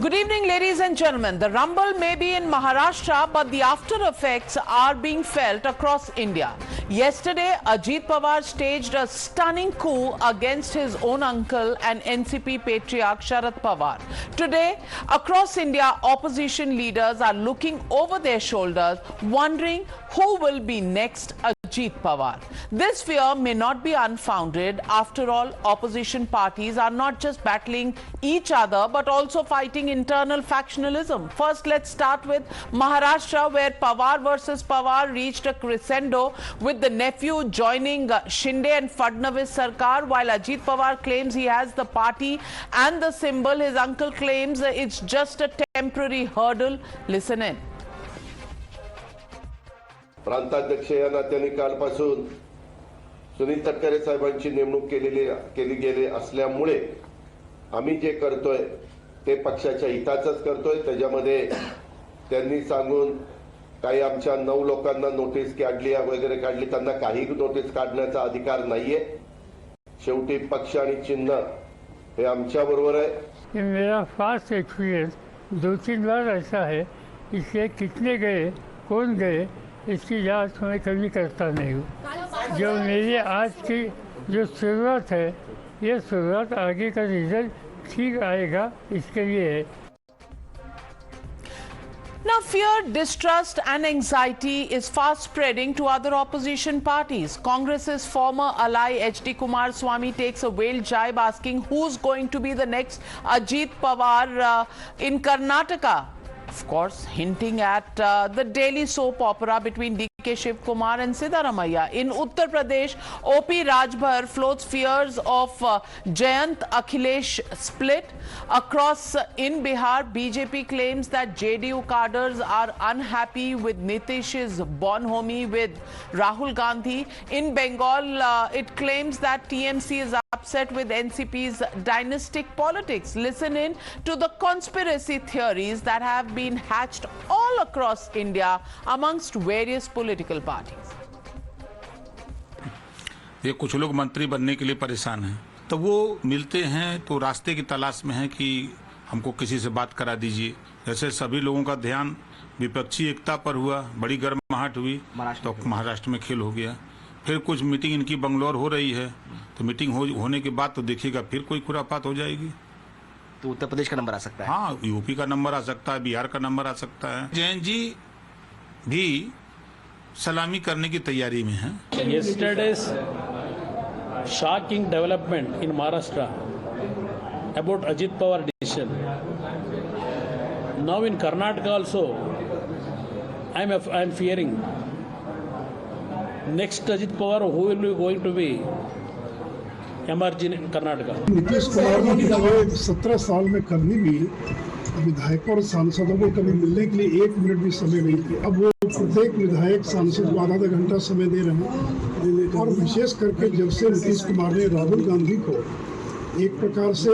Good evening, ladies and gentlemen. The rumble may be in Maharashtra, but the after effects are being felt across India. Yesterday, Ajit Pawar staged a stunning coup against his own uncle and NCP patriarch Sharad Pawar. Today, across India, opposition leaders are looking over their shoulders, wondering who will be next Ajit Pawar. This fear may not be unfounded. After all, opposition parties are not just battling each other, but also fighting internal factionalism. First, let's start with Maharashtra, where Pawar versus Pawar reached a crescendo with the nephew joining Shinde and Fadnavis Sarkar, while Ajit Pawar claims he has the party and the symbol. His uncle claims it's just a temporary hurdle. Listen in. प्रांताध्यक्ष या नात्याने कालपासून सुनील तटकरे साहेबांची नेमणूक केली गेली असल्यामुळे आम्ही जे करतोय ते पक्षाच्या हिताचंच करतोय. त्याच्यामध्ये त्यांनी सांगून काही आमच्या 9 लोकांना नोटीस काढली वगैरे काढली, त्यांना काही नोटीस काढण्याचा अधिकार नाहीये. शेवटी पक्ष आणि चिन्ह हे आमच्या बरोबर आहे. मेरा फास्ट एक्सपीरियंस 2-3 बार ऐसा है, इससे कितने गए, कौन गए, इसकी जांच मैं कभी करता नहीं हूँ. जो मेरी आज की जो शुरुआत है, ये शुरुआत आगे का रिजल्ट ठीक आएगा, इसके लिए है. Now, fear, distrust and anxiety is fast spreading to other opposition parties. Congress's former ally H.D. Kumar Swamy takes a veiled jibe asking who's going to be the next Ajit Pawar in Karnataka. Of course, hinting at the daily soap opera between D.K. Shiv Kumar and Siddaramaiah. In Uttar Pradesh, O.P. Rajbhar floats fears of Jayant Akhilesh split. Across in Bihar, BJP claims that JDU cadres are unhappy with Nitish's bonhomie with Rahul Gandhi. In Bengal, it claims that TMC is upset with NCP's dynastic politics. Listen in to the conspiracy theories that have been hatched all across India amongst various political parties. ये कुछ लोग मंत्री बनने के लिए परेशान हैं, तो वो मिलते हैं तो रास्ते की तलाश में है कि हमको किसी से बात करा दीजिए. जैसे सभी लोगों का ध्यान विपक्षी एकता पर हुआ, बड़ी गर्माहट हुई, तो महाराष्ट्र में खेल हो गया. फिर कुछ मीटिंग इनकी बंगलौर हो रही है, तो मीटिंग होने के बाद तो देखिएगा फिर कोई खुरापात हो जाएगी. तो उत्तर प्रदेश का नंबर आ सकता है. हाँ, यूपी का नंबर आ सकता है, बिहार का नंबर आ सकता है. जैन जी भी सलामी करने की तैयारी में है. Yesterday's shocking development in Maharashtra about Ajit Pawar decision. Now in Karnataka also, I am fearing next Ajit Pawar who will be going to be emerging in Karnataka. Nitish Kumar ने पिछले 17 साल में कभी भी विधायकों और सांसदों को कभी मिलने के लिए 1 मिनट भी समय नहीं दिया. अब वो प्रत्येक विधायक सांसद को आधा घंटा समय दे रहे हैं. और विशेष करके जब से नीतीश कुमार ने राहुल गांधी को एक प्रकार से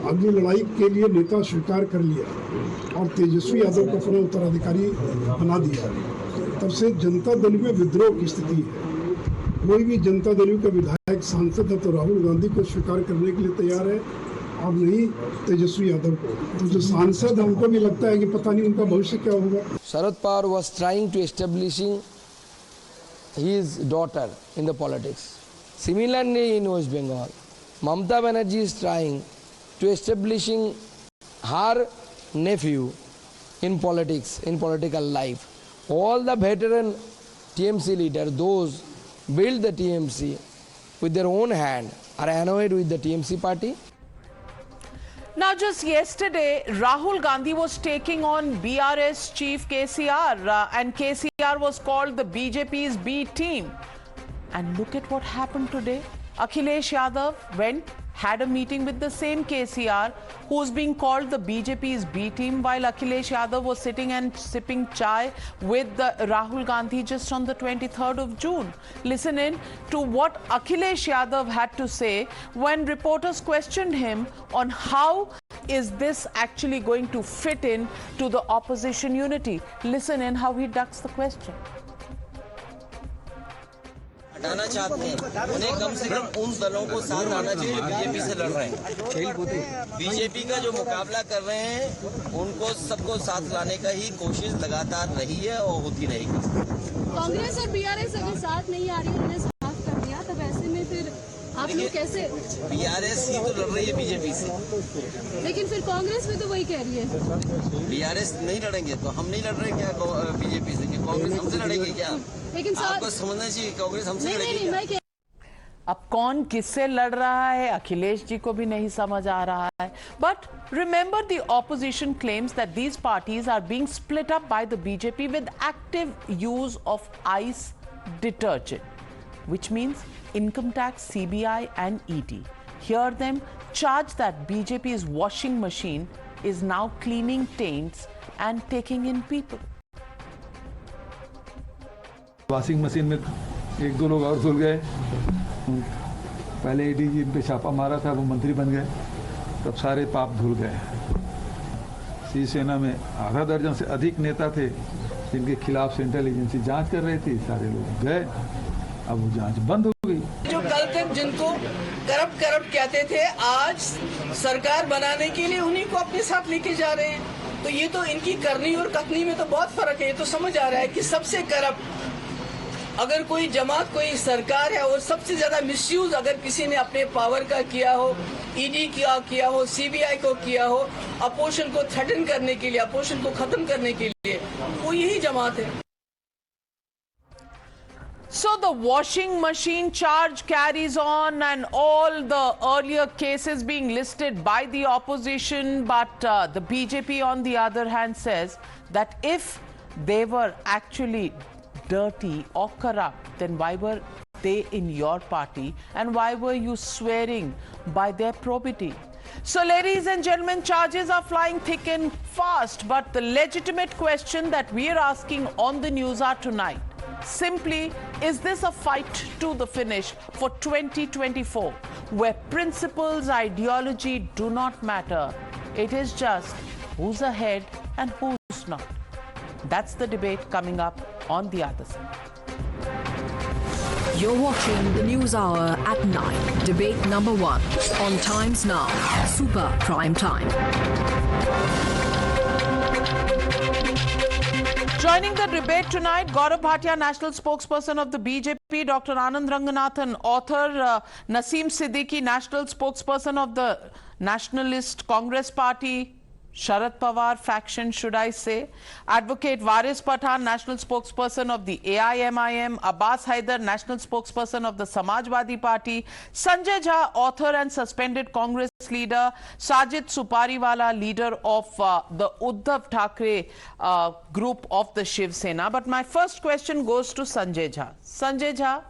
अगली लड़ाई के लिए नेता स्वीकार कर लिया और तेजस्वी यादव को अपना उत्तराधिकारी बना दिया, तब से जनता दल में विद्रोह की स्थिति है. कोई भी जनता दल का विधायक सांसद है तो राहुल गांधी को स्वीकार करने के लिए तैयार है और नहीं तेजस्वी यादव को. तो जो सांसद है उनको भी लगता है कि पता नहीं उनका भविष्य क्या होगा. Sharad Pawar was trying to establishing his daughter in the politics. Similarly, in West Bengal, Mamata Banerjee is trying to establishing her nephew in politics, in political life. All the veteran TMC leaders, those build the TMC with their own hand, are annoyed with the TMC party. Now, just yesterday, Rahul Gandhi was taking on BRS chief KCR and KCR was called the BJP's B team. And look at what happened today. Akhilesh Yadav had a meeting with the same KCR who's being called the BJP's B team, while Akhilesh Yadav was sitting and sipping chai with Rahul Gandhi just on the 23rd of June. Listen in to what Akhilesh Yadav had to say when reporters questioned him on how is this actually going to fit in to the opposition unity. Listen in how he ducks the question. हटाना चाहते हैं उन्हें कम से कम उन दलों को साथ आना चाहिए जो बीजेपी से लड़ रहे हैं। बीजेपी का जो मुकाबला कर रहे हैं उनको सबको साथ लाने का ही कोशिश लगातार रही है और होती रहेगी। कांग्रेस और बीआरएस अगर साथ नहीं आ रही, उन्हें साफ कर दिया, तब ऐसे में फिर आप लोग कैसे? बीआरएस ही तो लड़ रही है बीजेपी से, लेकिन फिर कांग्रेस भी तो वही कह रही है बीआरएस नहीं लड़ेंगे तो हम नहीं लड़ रहे क्या बीजेपी से? कांग्रेस हमसे लड़ेगी क्या? लेकिन आपको समझना चाहिए कांग्रेस हमसे लड़ेगी क्या? अब कौन किससे लड़ रहा है अखिलेश जी को भी नहीं समझ आ रहा है. But remember, the opposition claims that these parties are being split up by the BJP with active use of ICE detergent, which means income tax, CBI and ED. Hear them charge that BJP's washing machine is now cleaning taints and taking in people. Washing machine में एक दो लोग और धुल गए. पहले ED जी पे छापा मारा था, वो मंत्री बन गए, तब सारे पाप धुल गए. शिवसेना में आधा दर्जन से अधिक नेता थे जिनके खिलाफ सेंट्रल एजेंसी जांच कर रही थी, सारे लोग गए. अब वो जांच बंद हो गई. जो कल तक जिनको करप्ट कहते थे, आज सरकार बनाने के लिए उन्हीं को अपने साथ लेके जा रहे हैं. तो ये तो इनकी करनी और कथनी में तो बहुत फर्क है. ये तो समझ आ रहा है कि सबसे करप्ट अगर कोई जमात, कोई सरकार है, और सबसे ज्यादा मिसयूज अगर किसी ने अपने पावर का किया हो, ईडी किया हो, सीबीआई को किया हो, अपोजिशन को थ्रेटन करने के लिए, अपोजिशन को खत्म करने के लिए, वो यही जमात है. So the washing machine charge carries on, and all the earlier cases being listed by the opposition, but the BJP on the other hand says that if they were actually dirty or corrupt, then why were they in your party and why were you swearing by their probity? So ladies and gentlemen, charges are flying thick and fast, but the legitimate question that we are asking on the Newshour tonight, simply, is this a fight to the finish for 2024 where principles, ideology do not matter? It is just who's ahead and who's not. That's the debate coming up on the other side. You're watching the Newshour at 9. Debate number 1 on Times Now. Super Prime Time. Joining the debate tonight, Gaurav Bhatia, national spokesperson of the BJP, Dr. Anand Ranganathan, author, Naseem Siddiqui, national spokesperson of the Nationalist Congress Party, Sharad Pawar faction, should I say, Advocate Waris Pathan, national spokesperson of the AIMIM, Abbas Haider, national spokesperson of the Samajwadi Party, Sanjay Jha, author and suspended Congress leader, Sajid Supariwala, leader of the Uddhav Thackeray group of the Shiv Sena. But my first question goes to Sanjay Jha. Sanjay Jha,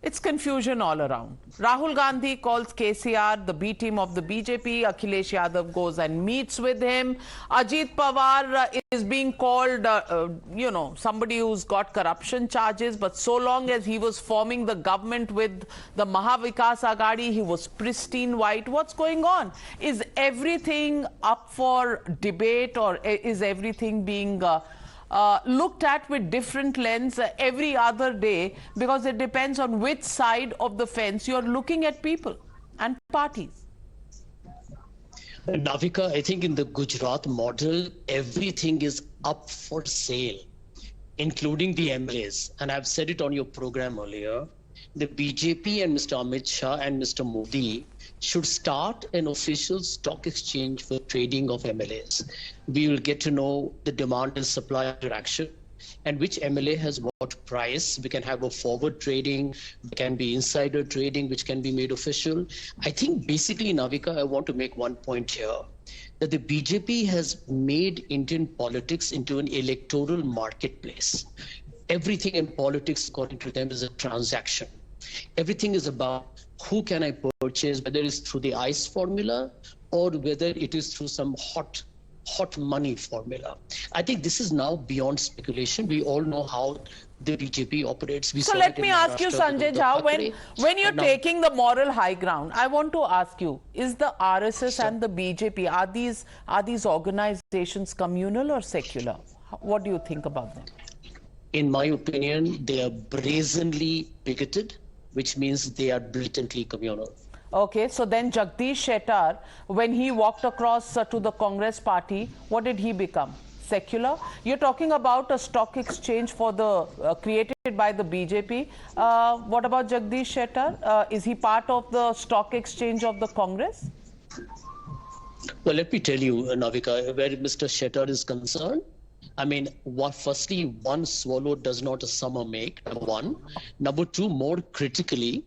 it's confusion all around. Rahul Gandhi calls KCR the B team of the BJP. Akhilesh Yadav goes and meets with him. Ajit Pawar is being called, somebody who's got corruption charges. But so long as he was forming the government with the Mahavikas Aghadi, he was pristine white. What's going on? Is everything up for debate, or is everything being looked at with different lens every other day, because it depends on which side of the fence you're looking at people and parties? Navika, I think in the Gujarat model, everything is up for sale, including the MLAs. And I've said it on your program earlier. The BJP and Mr. Amit Shah and Mr. Modi should start an official stock exchange for trading of MLAs. We will get to know the demand and supply interaction and which MLA has what price. We can have a forward trading, there can be insider trading, which can be made official. I think basically, Navika, I want to make one point here, that the BJP has made Indian politics into an electoral marketplace. Everything in politics, according to them, is a transaction. Everything is about who can I purchase, whether it's through the ICE formula or whether it is through some hot money formula. I think this is now beyond speculation. We all know how the BJP operates. So let me ask you, Sanjay Jha, when you're taking the moral high ground, I want to ask you, is the RSS and the BJP, are these organizations communal or secular? What do you think about them? In my opinion, they are brazenly bigoted, which means they are blatantly communal. Okay, so then Jagdish Shettar, when he walked across to the Congress party, what did he become? Secular? You're talking about a stock exchange for the created by the BJP. What about Jagdish Shettar? Is he part of the stock exchange of the Congress? Well, let me tell you, Navika, where Mr. Shettar is concerned. I mean, firstly, one swallow does not a summer make, number one. Number two, more critically,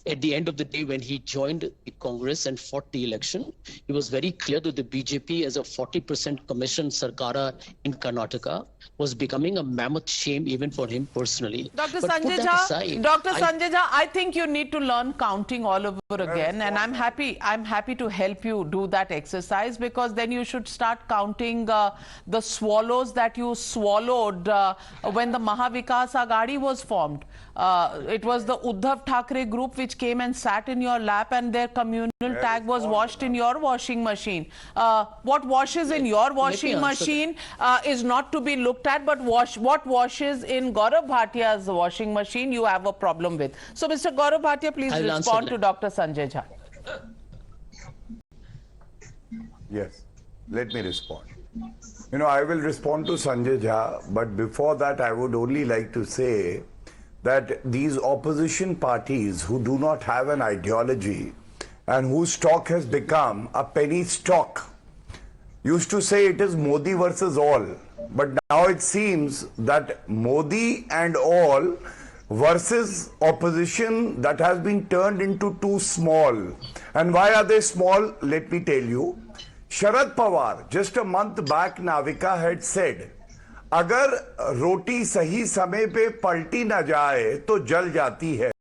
at the end of the day, when he joined the Congress and fought the election, it was very clear that the BJP, as a 40% commission Sarkara in Karnataka, was becoming a mammoth shame even for him personally. Dr. Sanjay Jha, I think you need to learn counting all over again, and I'm happy to help you do that exercise, because then you should start counting the swallows that you swallowed when the Mahavikas Aghadi was formed. It was the Uddhav Thackeray group which came and sat in your lap, and their communal tag was washed in your washing machine. What washes in your washing machine is not to be looked at, but what washes in Gaurav Bhatia's washing machine you have a problem with. So, Mr. Gaurav Bhatia, please respond to Dr. Sanjay Jha. Yes, let me respond. You know, I will respond to Sanjay Jha, but before that, I would only like to say that these opposition parties who do not have an ideology and whose stock has become a penny stock used to say it is Modi versus all. But now it seems that Modi and all versus opposition that has been turned into too small. And why are they small? Let me tell you. Sharad Pawar, just a month back, Navika had said, अगर रोटी सही समय पे पलटी ना जाए तो जल जाती है।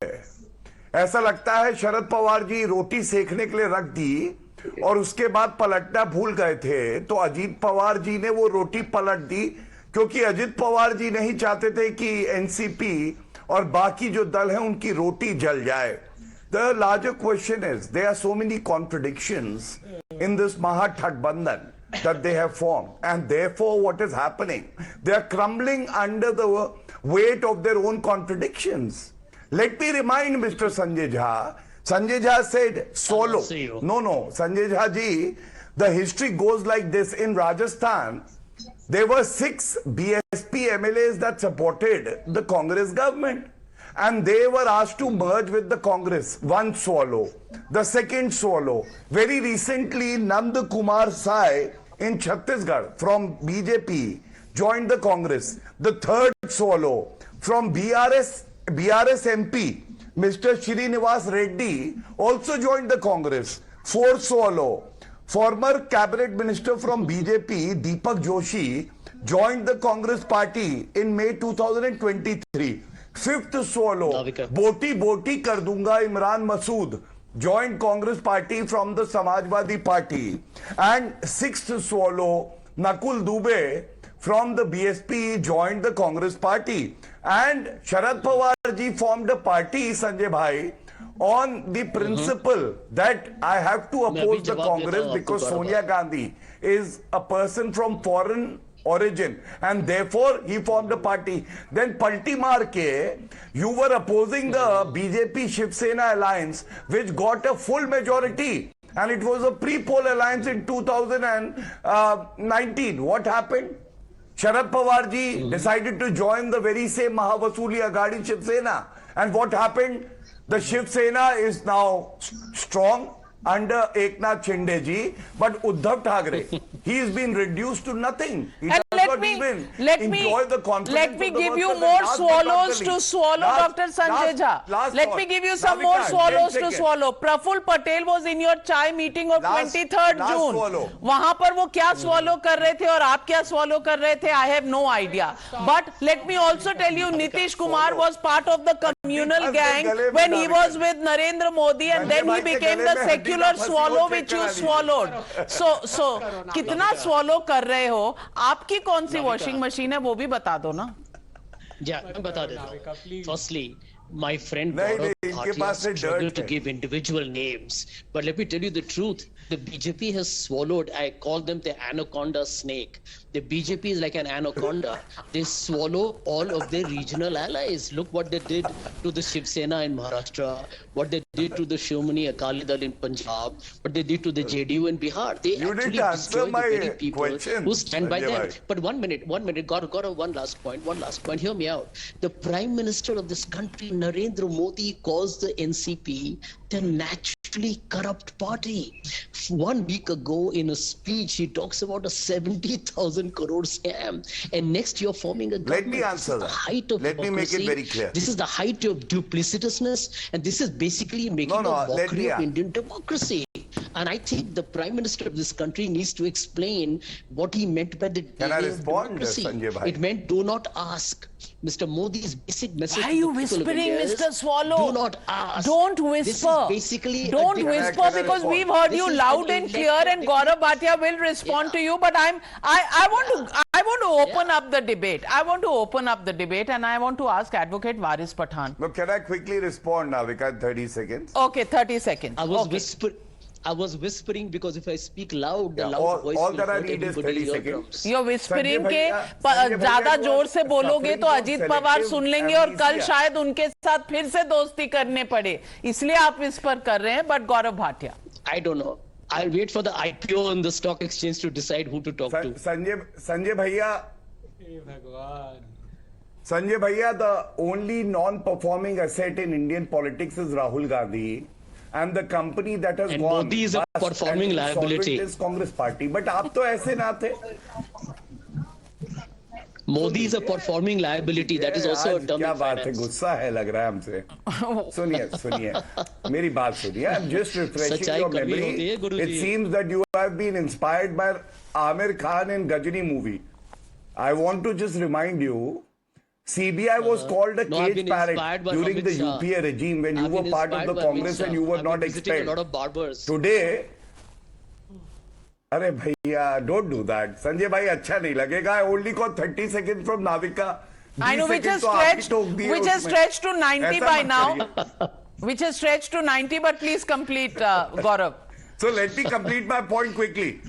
ऐसा लगता है शरद पवार जी रोटी सेकने के लिए रख दी और उसके बाद पलटना भूल गए थे, तो अजीत पवार जी ने वो रोटी पलट दी, क्योंकि अजीत पवार जी नहीं चाहते थे कि एनसीपी और बाकी जो दल हैं उनकी रोटी जल जाए। The larger question is, there are so many contradictions in this Mahathadbandhan that they have formed, and therefore what is happening? They are crumbling under the weight of their own contradictions. Let me remind Mr. Sanjay Jha. Sanjay Jha said solo. No, Sanjay Jha ji, the history goes like this. In Rajasthan, there were 6 BSP MLAs that supported the Congress government, and they were asked to merge with the Congress. One swallow. The second swallow. Very recently, Navika Kumar in Chhattisgarh from BJP joined the Congress. The third swallow from BRS MP, Mr. Srinivas Reddy, also joined the Congress. Fourth swallow, former cabinet minister from BJP, Deepak Joshi, joined the Congress party in May 2023. Fifth swallow, Boti kar dunga Imran Masood, joined Congress party from the Samajwadi party. And sixth swallow, Nakul Dubey from the BSP joined the Congress party. And Sharad Pawar ji formed a party, Sanjay Bhai, on the principle that I have to oppose the Congress because Sonia Gandhi is a person from foreign origin, and therefore he formed a party. Then Palti Marke, you were opposing the BJP Shiv Sena alliance, which got a full majority, and it was a pre-poll alliance in 2019. What happened? Sharad Pawar ji decided to join the very same Mahavasuli Aghadi Shiv Sena, and what happened? The Shiv Sena is now strong under Eknath Shinde ji, but Uddhav Thackeray, he has been reduced to nothing. He does not even enjoy the confidence. Let me give you more swallows to swallow, Dr. Sanjay Jha. Let me give you some more swallows to swallow. Praful Patel was in your chai meeting of 23rd June. वहां पर वो क्या swallow कर रहे थे और आप क्या swallow कर रहे थे, I have no idea. But let me also tell you, Nitish Kumar was part of the communal gang when he was with Narendra Modi, and then he became the secular swallow which you swallowed. So कितना swallow कर रहे हो? आपकी कौन सी washing machine है वो भी बता दो ना. मैं बता देता हूँ. Firstly, my friend Bhatia struggled to give individual names, but let me tell you the truth. The BJP has swallowed, I call them the anaconda snake. The BJP is like an anaconda. They swallow all of their regional allies. Look what they did to the Shiv Sena in Maharashtra, what they did to the Shomani Akali Dal in Punjab, what they did to the JDU in Bihar. They actually destroy the very people who stand by them. But one minute, got one last point. Hear me out. The Prime Minister of this country, Narendra Modi, calls the NCP the naturally corrupt party. 1 week ago in a speech, he talks about a 70,000 crore scam. And next you're forming a government. Let me answer that. Let me make it very clear. This is the height of duplicitousness, and this is basically making a mockery of Indian democracy. And I think the Prime Minister of this country needs to explain what he meant by the Can I respond, Sanjay Bhai? It meant do not ask. Mr. Modi's basic message. Why are you whispering, Mr. Swallow? Do not ask. Don't whisper. Basically, don't whisper because we've heard you loud and clear, and Gaurav Bhatia will respond to you. But I want to open up the debate. I want to open up the debate, and I want to ask Advocate Waris Pathan. No, can I quickly respond, Navika, in 30 seconds? Okay, 30 seconds. I was whispering because if I speak loud, the loud voice all will that I hurt need is 30 everybody's seconds. eardrums. You're whispering के ज़्यादा जोर से बोलोगे तो अजीत पवार सुन लेंगे और कल शायद उनके साथ फिर से दोस्ती करने पड़े, इसलिए आप विस्पर कर रहे हैं. But Gaurav Bhatia, I don't know. I'll wait for the IPO on the stock exchange to decide who to talk to. Sanjay Bhaiya, the only non-performing asset in Indian politics is Rahul Gandhi. And the company that has and gone Modi is a performing liability. Is Congress Party. But आप तो ऐसे ना थे. Modi is a performing liability. That is also a term क्या in बात है, finance. गुस्सा है लग रहा है हमसे. सुनिए मेरी बात सुनिए. I'm just refreshing your memory. It seems that you have been inspired by Amir Khan in Gajini movie. I want to just remind you, CBI was called a cage parrot during the UPA regime when you were part of the Congress and you were not expelled. A lot of barbers. Today, अरे भैया, don't do that. Sanjay bhai, अच्छा नहीं लगेगा. I only got 30 seconds from Navika. I know which has stretched to 90 by now. Which has stretched to 90, but please complete, Gaurav. So let me complete my point quickly.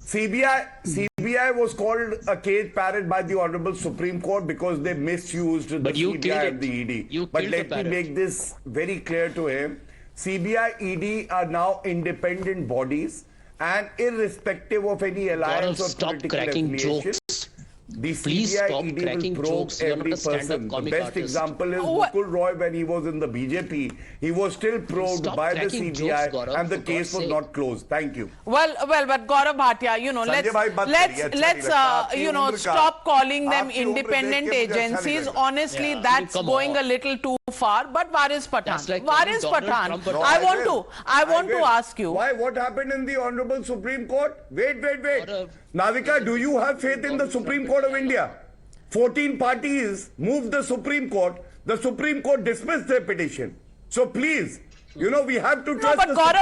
CBI was called a cage parrot by the Honorable Supreme Court because they misused the CBI and the ED. But let me make this very clear to him. CBI, ED are now independent bodies, and irrespective of any alliance or political affiliation, the CBI, ED will probe every person. The best example is Mukul Roy when he was in the BJP. He was still probed by the CBI and the case was not closed. Thank you. Well, but Gaurav Bhatia, let's stop calling them independent agencies. Honestly, that's going a little too far. But Waris Pathan, I want to ask you. Why? What happened in the Honorable Supreme Court? Wait. Navika, do you have faith in the Supreme Court of India? 14 parties moved the Supreme Court. The Supreme Court dismissed their petition. So please, we have to trust the Supreme Court.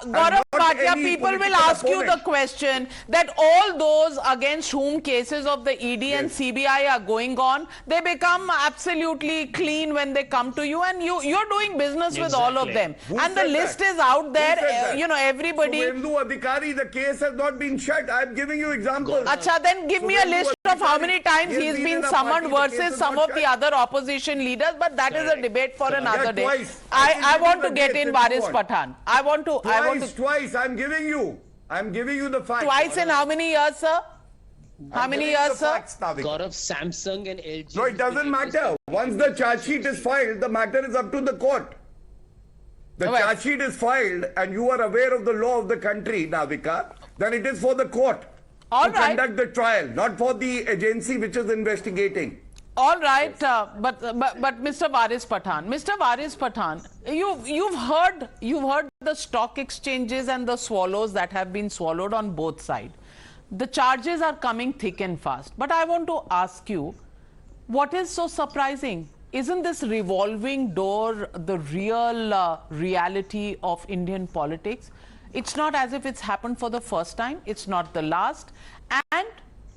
Gaurav Bhatia, people will ask you the question that all those against whom cases of the ED and CBI are going on, they become absolutely clean when they come to you, and you're doing business with all of them. And the list is out there. Everybody. Suvendu Adhikari, the case has not been shut. I'm giving you examples. Acha, then give me a list of how many times he's been summoned versus some of the other opposition leaders. But that is a debate for another day. I want to get in Waris Pathan. Twice. I'm giving you the facts. Twice in how many years, sir? How many years, sir? Gaurav, Samsung and LG. No, it doesn't matter. Once the charge sheet is filed, the matter is up to the court. The charge sheet is filed and you are aware of the law of the country, Navika, then it is for the court to conduct the trial, not for the agency which is investigating. All right, but Mr. Waris Pathan, you've heard the stock exchanges and the swallows that have been swallowed on both sides. The charges are coming thick and fast. But I want to ask you, what is so surprising? Isn't this revolving door the real reality of Indian politics? It's not as if it's happened for the first time. It's not the last. And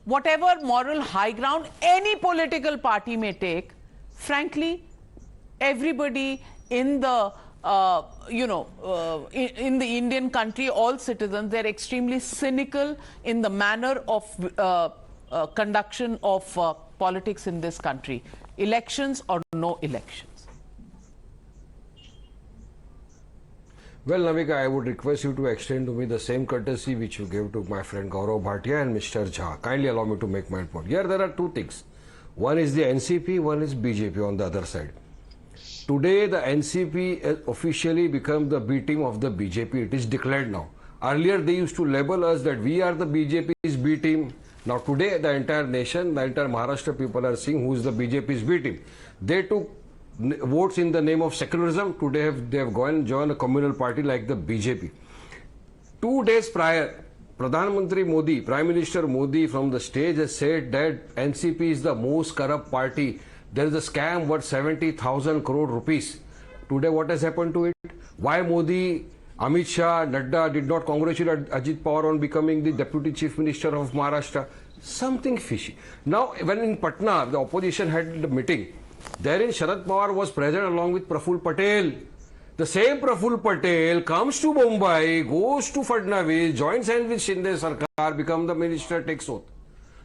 whatever moral high ground any political party may take, frankly, everybody in the in the Indian country, all citizens, they're extremely cynical in the manner of conduction of politics in this country. Elections or no elections. Well, Navika, I would request you to extend to me the same courtesy which you gave to my friend Gaurav Bhatia and Mr. Jha. Kindly allow me to make my point. Here there are two things. One is the NCP, one is BJP on the other side. Today the NCP has officially become the B team of the BJP. It is declared now. Earlier they used to label us that we are the BJP's B team. Now today the entire nation, the entire Maharashtra people are seeing who is the BJP's B team. They took votes in the name of secularism. Today they have gone and joined a communal party like the BJP. 2 days prior, Pradhan Mantri Modi, Prime Minister Modi from the stage has said that NCP is the most corrupt party. There is a scam worth 70,000 crore rupees. Today what has happened to it? Why Modi, Amit Shah, Nadda did not congratulate Ajit Pawar on becoming the Deputy Chief Minister of Maharashtra? Something fishy. Now when in Patna the opposition had the meeting, therein Sharad Pawar was present along with Praful Patel. The same Praful Patel comes to Mumbai, goes to Fadnavis, joins hands with Shinde Sarkar, becomes the minister, takes oath.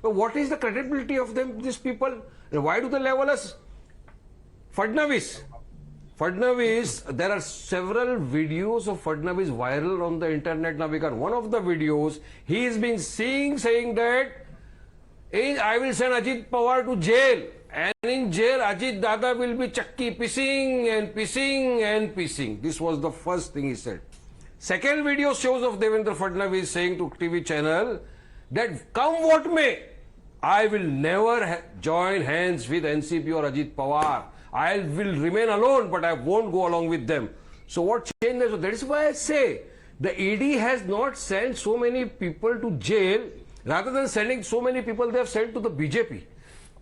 So what is the credibility of them, these people? And why do they label us? Fadnavis, there are several videos of Fadnavis viral on the internet, Navika. One of the videos, he has been saying that I will send Ajit Pawar to jail. And in jail, Ajit Dada will be chakki pissing and pissing and pissing. This was the first thing he said. Second video shows of Devendra Fadnavis saying to TV channel that come what may, I will never join hands with NCP or Ajit Pawar. I will remain alone, but I won't go along with them. So what changed? So that is why I say the ED has not sent so many people to jail. Rather than sending so many people, they have sent to the BJP.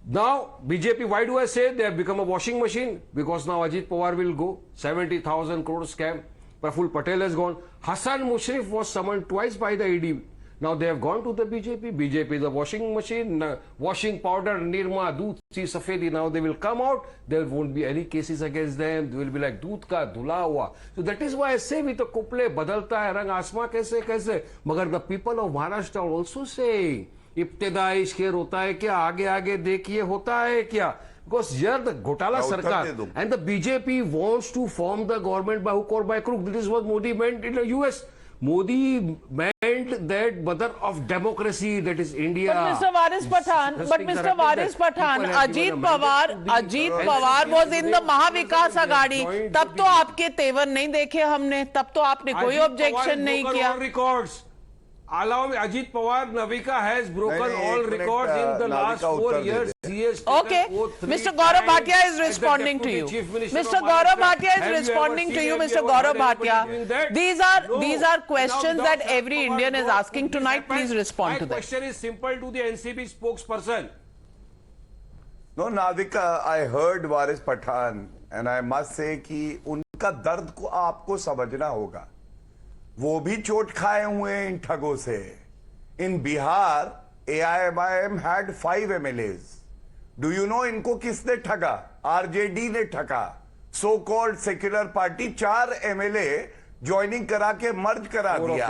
Now, BJP, why do I say they have become a washing machine? Because now Ajit Pawar will go, 70,000 crore scam. Praful Patel has gone. Hassan Mushrif was summoned twice by the ED. Now they have gone to the BJP. BJP is a washing machine, washing powder, nirma, doodh, safedi. Now they will come out. There won't be any cases against them. They will be like doodh ka dhula hua. So that is why I say with the couple, badalta hai rang asma kaise. Magar the people of Maharashtra are also saying, इब्तिदाई शेर होता है क्या आगे आगे देखिए होता है क्या because here the Ghotala Sarkar and the BJP wants to form the government by hook or by crook. This is what Modi meant in the US. Modi meant that mother of democracy, that is India. But Mr. Varis Pathan, Ajit Pawar was in the Mahavikas Aghadi. तब तो आपके तेवर नहीं देखे हमने, तब तो आपने कोई objection नहीं किया. Allow me, Ajit Pawar, Navika has broken all records in the last 4 years. Okay, Mr. Gaurav Bhatia is responding to you. Mr. Gaurav Bhatia is responding to you, Mr. Gaurav Bhatia. These are questions that every Indian is asking tonight. Please respond to them. My question is simple to the NCP spokesperson. No, Navika, I heard Varis Pathan and I must say कि उनका दर्द को आपको समझना होगा. वो भी चोट खाए हुए हैं इन ठगों से. इन Bihar AIMIM had 5 MLAs. Do you know इनको किसने ठगा? RJD ने ठगा. So called secular party 4 MLA joining करा के मर्ज करा दिया.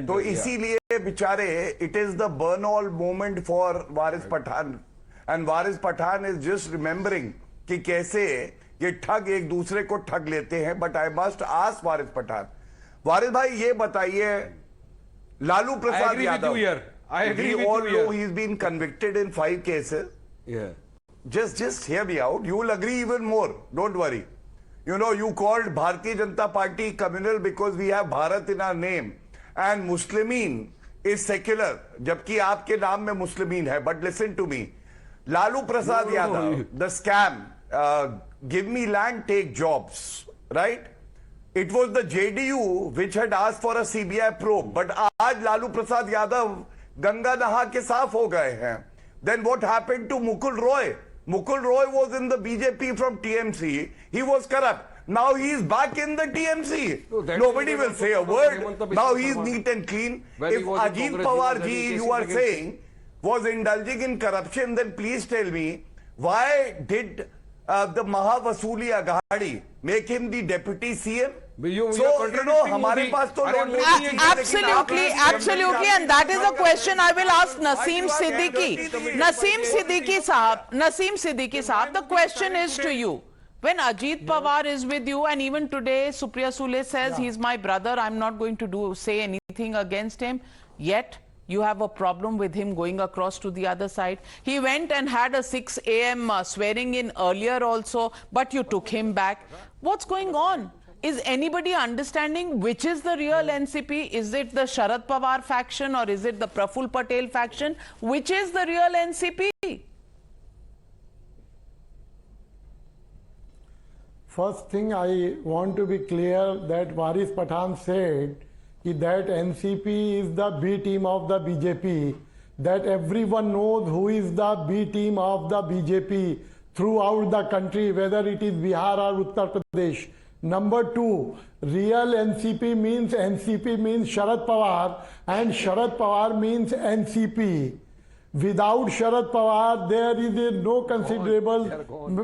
तो इसीलिए बेचारे it is the burn all moment for Varis Pathan. And Varis Pathan is just remembering कि कैसे ये ठग एक दूसरे को ठग लेते हैं. But I must ask Varis Pathan. वारिस भाई ये बताइए Lalu Prasad Yadav, we all know he's been convicted in 5 cases. Yeah. Just hear me out. You will agree even more. Don't worry. You know, you called Bharatiya Janata Party communal because we have Bharat in our name. And Muslimin is secular. जबकि आपके नाम में Muslimin है. But listen to me. Lalu Prasad Yadav, the scam, give me land, take jobs. Right? It was the JDU which had asked for a CBI probe, but आज लालू प्रसाद यादव गंगा नहा के साफ हो गए हैं. Then what happened to Mukul Roy? Mukul Roy was in the BJP from TMC. He was corrupt. Now he is back in the TMC. Nobody will say a word. Now he is neat and clean. If Ajit Pawar ji, you are saying, was indulging in corruption, then please tell me, why did the Mahavasuli Aghadi make him the deputy CM? हमारे पास तो absolutely, and that is a question I will ask Naseem Siddiqui sahab, the question is to you. When Ajit Pawar is with you, and even today Supriya Sule says he's my brother, I'm not going to say anything against him, yet you have a problem with him going across to the other side. He went and had a 6 a.m. Swearing in earlier also, but you took him back. What's going on? Is anybody understanding which is the real NCP? Is it the Sharad Pawar faction, or is it the Praful Patel faction? Which is the real NCP? First thing, I want to be clear that Waris Pathan said that NCP is the B team of the BJP, that everyone knows who is the B team of the BJP throughout the country, whether it is Bihar or Uttar Pradesh. Number two, real NCP means Sharad Pawar, and Sharad Pawar means NCP. Without Sharad Pawar, there is no considerable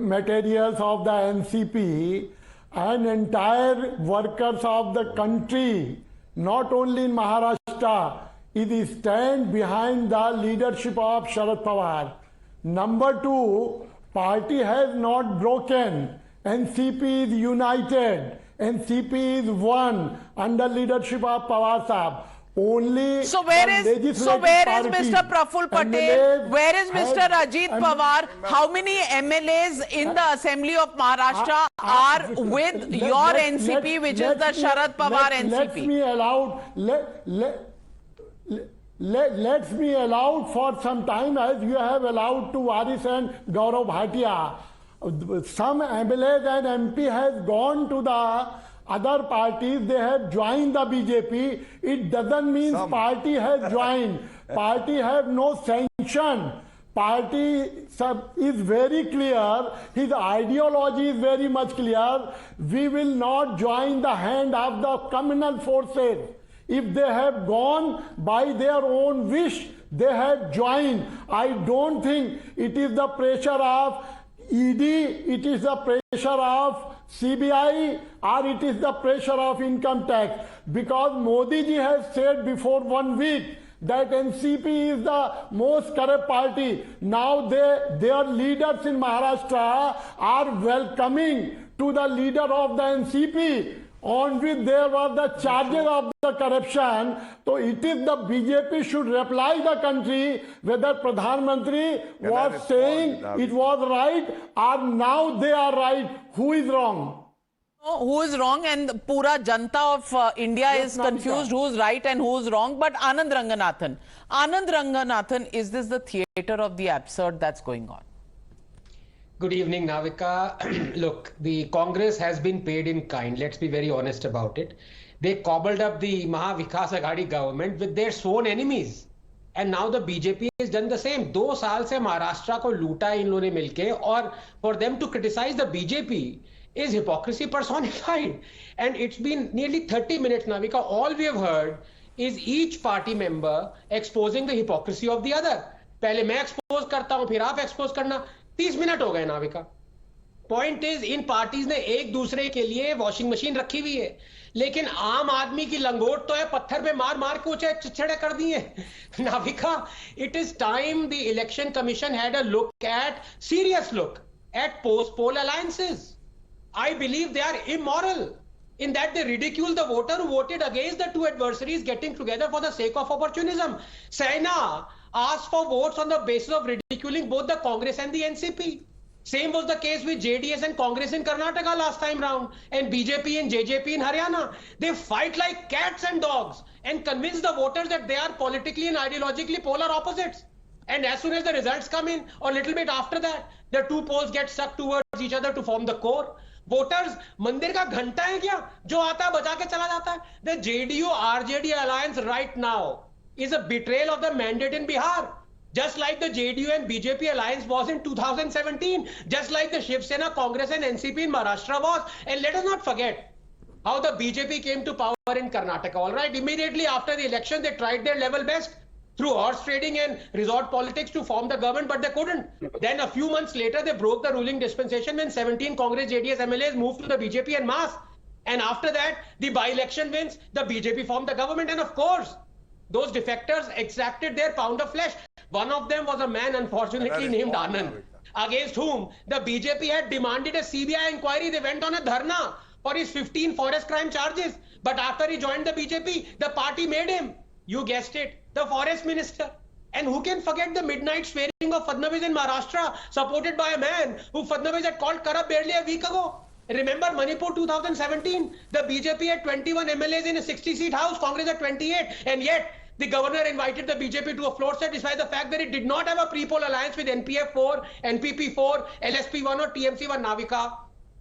materials of the NCP, and entire workers of the country, not only in Maharashtra, it stand behind the leadership of Sharad Pawar. Number two, party has not broken. NCP is united. NCP is one under leadership of Pawar Sahab. Only so where is Mr. Praful Patel? Where is Mr. Ajit Pawar? How many MLAs in the Assembly of Maharashtra are with your NCP, which is the Sharad Pawar NCP? Let's me allow for some time, as you have allowed to Waris and Gaurav Bhatia. Some MLAs and MP has gone to the other parties, they have joined the BJP. It doesn't mean party has joined. Party have no sanction. Party is very clear. His ideology is very much clear. We will not join the hand of the communal forces. If they have gone by their own wish, they have joined. I don't think it is the pressure of ED, it is the pressure of CBI, or it is the pressure of income tax. Because Modi ji has said before 1 week that NCP is the most corrupt party. Now their leaders in Maharashtra are welcoming to the leader of the NCP, on which there were the charges of the corruption. So it is the BJP should reply the country whether Pradhan Mantri was saying it was right, or now they are right. Who is wrong? Who is wrong, and pura janta of India is confused who's right and who's wrong. But Anand Ranganathan, is this the theater of the absurd that's going on? Good evening, Navika. Look, the Congress has been paid in kind. Let's be very honest about it. They cobbled up the Mahavikas Aghadi government with their sworn enemies. And now the BJP has done the same. 2 साल से महाराष्ट्र को लूटा इन लोगों ने मिलके, और for them to criticize the BJP is hypocrisy personified. And it's been nearly 30 minutes, Navika. All we have heard is each party member exposing the hypocrisy of the other. पहले मैं expose करता हूं, फिर आप expose करना. 30 minute हो गए Navika. Point is, in parties ने एक दूसरे के लिए वॉशिंग मशीन रखी हुई है, लेकिन आम आदमी की लंगोट तो है पत्थर पे मार मार के ऊंचे चिड़चिड़े कर दिए. Navika, it is time the election commission had a look at serious look at post pole alliances. I believe they are immoral in that they ridicule the voter who voted against the two adversaries getting together for the sake of opportunism. Saina asked for votes on the basis of ridiculing both the Congress and the NCP. Same was the case with JDS and Congress in Karnataka last time round, and BJP and JJP in Haryana. They fight like cats and dogs and convince the voters that they are politically and ideologically polar opposites. And as soon as the results come in, or a little bit after that, the two poles get stuck towards each other to form the core. Voters मंदिर का घंटा है क्या, जो आता है बजा के चला जाता है? The JDU-RJD alliance right now is a betrayal of the mandate in Bihar. Just like the JDU and BJP alliance was in 2017, just like the Shiv Sena, Congress and NCP in Maharashtra was. And let us not forget how the BJP came to power in Karnataka. All right, immediately after the election, they tried their level best through horse trading and resort politics to form the government, but they couldn't. Then a few months later, they broke the ruling dispensation when 17 Congress JDS MLAs moved to the BJP en masse. And after that, the by-election wins, the BJP formed the government, and of course, those defectors exacted their pound of flesh. One of them was a man, unfortunately, named Anand, against whom the BJP had demanded a CBI inquiry. They went on a dharna for his 15 forest crime charges. But after he joined the BJP, the party made him, you guessed it, the forest minister. And who can forget the midnight swearing of Fadnavis in Maharashtra, supported by a man who Fadnavis had called corrupt barely a week ago? Remember Manipur 2017? The BJP had 21 MLAs in a 60-seat house, Congress had 28. And yet, the governor invited the BJP to a floor set despite the fact that it did not have a pre-poll alliance with NPF 4, NPP 4, LSP 1 or TMC 1 Navika.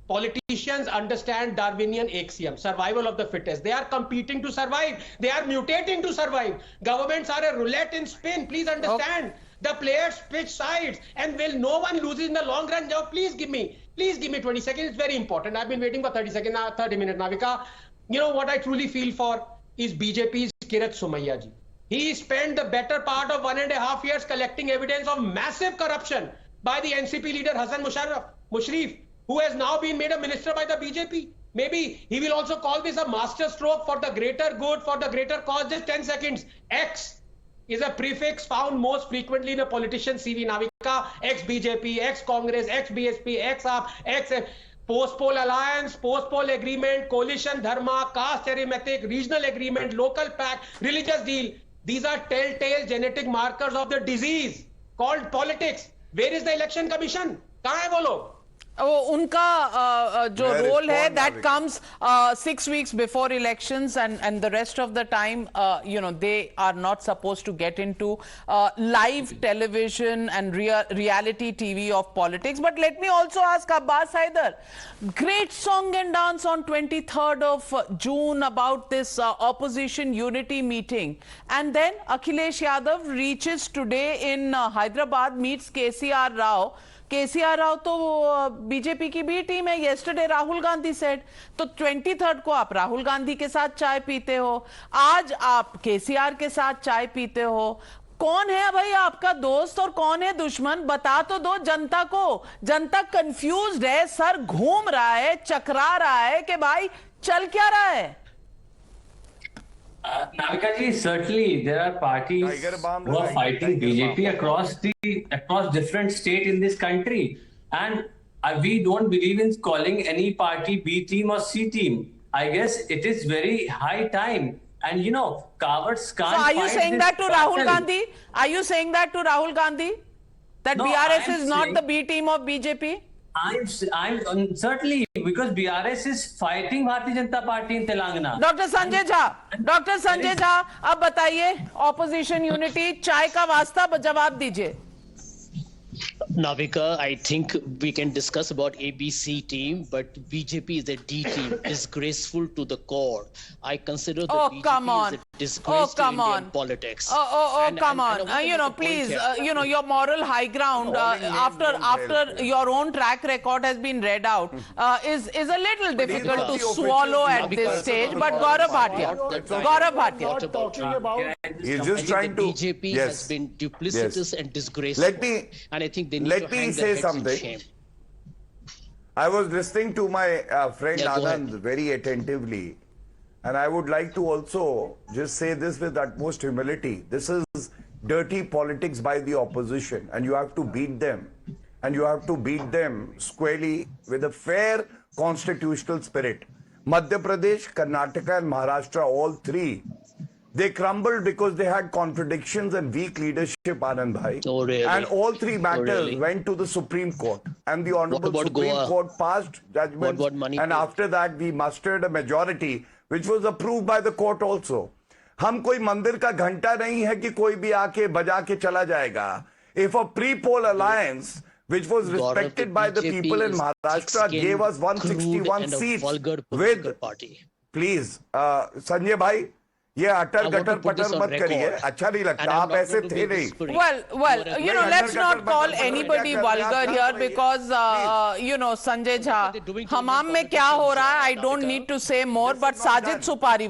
Politicians understand Darwinian axiom, survival of the fittest. They are competing to survive. They are mutating to survive. Governments are a roulette in spin. Please understand. The players pitch sides, and will no one loses in the long run? Now, please give me 20 seconds. It's very important. I've been waiting for 30 minutes, Navika. You know what I truly feel for is BJP's Kirat Somaiya ji. He spent the better part of 1.5 years collecting evidence of massive corruption by the NCP leader Hassan Musharraf, who has now been made a minister by the BJP. Maybe he will also call this a master stroke for the greater good, for the greater cause. Just 10 seconds. X is a prefix found most frequently in a politician's CV, Navika. Ex-BJP, ex-Congress, ex-BSP, ex-AAP, post-poll alliance, post-poll agreement, coalition dharma, caste arithmetic, regional agreement, local pact, religious deal. These are telltale genetic markers of the disease called politics. Where is the election commission? कहाँ है वो लोग? उनका जो role है that comes 6 weeks before elections, and the rest of the time they are not supposed to get into live television and reality TV of politics. But let me also ask Abbas Haider, great song and dance on 23rd of June about this opposition unity meeting, and then Akhilesh Yadav reaches today in Hyderabad, meets KCR Rao. KCR Rao तो BJP की B team है. Yesterday Rahul Gandhi said. तो 23rd को आप राहुल गांधी के साथ चाय पीते हो, आज आप केसीआर के साथ चाय पीते हो. कौन है भाई आपका दोस्त और कौन है दुश्मन? बता तो दो जनता को. जनता कंफ्यूज्ड है, सर घूम रहा है, चकरा रहा है कि भाई चल क्या रहा है. Navika ji, certainly there are parties who are fighting BJP across different states in this country, and we don't believe in calling any party B team or C team. I guess it is very high time, and cowards can't. So are you saying that to Rahul Gandhi? Are you saying that to Rahul Gandhi? That No, BRS I'm is not saying- the B team of BJP? I'm certainly, because BRS is fighting Bharatiya Janata Party in Telangana. Doctor Sanjay Jha, अब बताइए opposition unity, चाय का वास्ता जवाब दीजिए. Navika, I think we can discuss about ABC team, but BJP is a D team, disgraceful to the core. I consider the BJP come on. is a disgrace to Indian politics. Come on. Please, your moral high ground after your own track record has been read out is a little difficult to swallow at this stage. But Gaurav Bhatia. Talking about He's just trying to. BJP has been duplicitous and disgraceful. And I think they need to hang their heads in shame. I was listening to my friend Yeah, go Anand very attentively, and I would like to also just say this with utmost humility. This is dirty politics by the opposition, and you have to beat them. And you have to beat them squarely with a fair constitutional spirit. Madhya Pradesh, Karnataka and Maharashtra, all three, they crumbled because they had contradictions and weak leadership, Anand Bhai. Oh, really? And all three matters really? went to the Supreme Court. And the Honorable about Supreme Goa? Court passed judgments. What about Manipur? And after that, we mustered a majority, which was approved by the court also. हम कोई मंदिर का घंटा नहीं है कि कोई भी आके बजा के चला जाएगा. If a pre-poll alliance, which was respected by the people in Maharashtra, gave us 161 seats with, please, Sanjay Bhai, ये अटर गटर पटर मत करिए, अच्छा नहीं लगता, आप ऐसे थे नहीं. Well, let's not call anybody vulgar here because, Sanjay Jha, हमाम में क्या हो रहा है, I don't need to say more, but Sajid सुपारी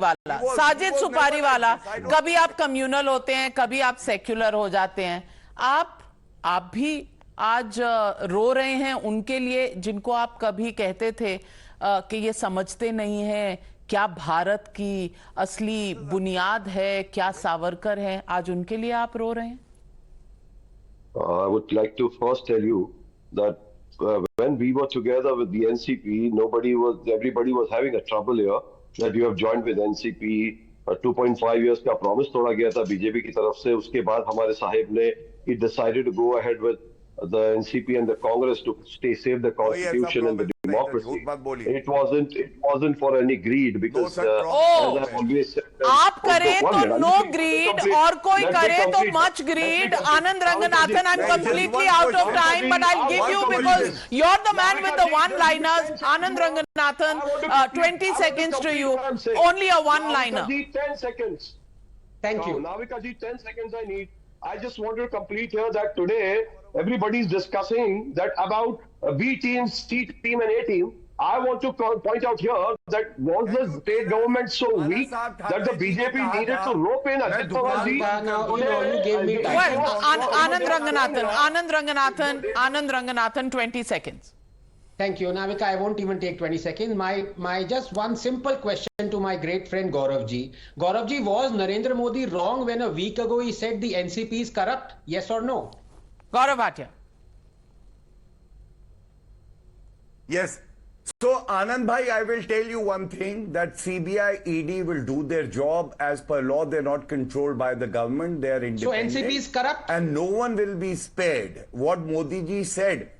वाला, कभी आप कम्युनल होते हैं, कभी आप सेक्युलर हो जाते हैं. आप भी आज रो रहे हैं उनके लिए जिनको आप कभी कहते थे कि ये समझते नहीं हैं क्या भारत की असली बुनियाद है, क्या सावरकर है, आज उनके लिए आप रो रहे हैं? I would like to first tell you that when we were together with the NCP, everybody was having a trouble here that you have joined with NCP. 2.5 years का promise तोड़ा गया था बीजेपी की तरफ से. उसके बाद हमारे साहिब ने he decided to go ahead with the NCP and the Congress to save the constitution and the democracy. It wasn't for any greed because as I've always said, आप करें तो no greed और कोई करे तो much greed. Anand Ranganathan, I'm completely out of time, but I'll give you because you're the man with the one-liners. Anand Ranganathan, 20 seconds to you. Only a one-liner. 10 seconds. Thank you. Navika ji, 10 seconds I need. I just want to complete here that today everybody is discussing that about B team, C team and A team. I want to point out here that was the state government so weak that the BJP needed to rope in Ajit Pawar ji. You gave me time. Well, Anand Ranganathan, 20 seconds. Thank you, Navika. I won't even take 20 seconds. My just one simple question to my great friend Gaurav ji. Gaurav ji, was Narendra Modi wrong when a week ago he said the NCP is corrupt? Yes or no? Gaurav Bhatia. Yes. So, Anand bhai, I will tell you one thing, that CBI, ED will do their job. As per law, they're not controlled by the government. They are independent. So, NCP is corrupt? And no one will be spared. What Modi ji said,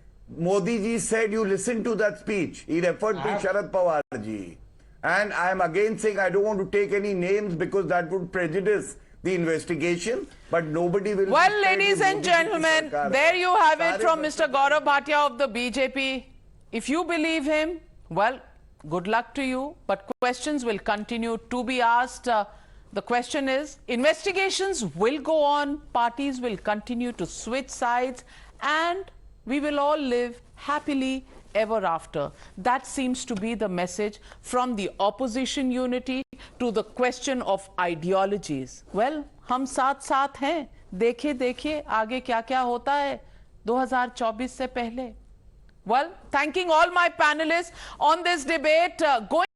you listen to that speech. He referred to Sharad Pawar ji. And I am again saying I don't want to take any names because that would prejudice the investigation. But nobody will... Well, ladies and gentlemen, there you have it from Mr. Gaurav Bhatia of the BJP. If you believe him, well, good luck to you. But questions will continue to be asked. The question is, investigations will go on. Parties will continue to switch sides. And we will all live happily ever after. That seems to be the message from the opposition unity to the question of ideologies. Well, हम साथ हैं. देखिए आगे क्या होता है 2024 से पहले. Well, thanking all my panelists on this debate. Going